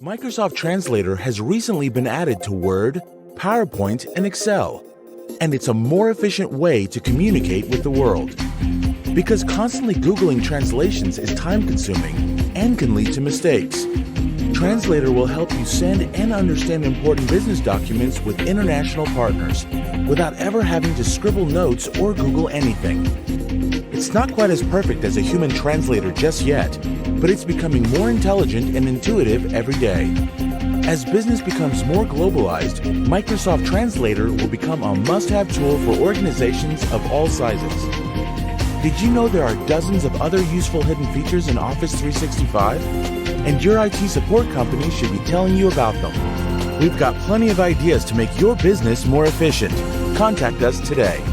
Microsoft Translator has recently been added to Word, PowerPoint, and Excel, and it's a more efficient way to communicate with the world. Because constantly Googling translations is time-consuming and can lead to mistakes. Translator will help you send and understand important business documents with international partners without ever having to scribble notes or Google anything. It's not quite as perfect as a human translator just yet, but it's becoming more intelligent and intuitive every day. As business becomes more globalized, Microsoft Translator will become a must-have tool for organizations of all sizes. Did you know there are dozens of other useful hidden features in Office 365? And your IT support company should be telling you about them. We've got plenty of ideas to make your business more efficient. Contact us today.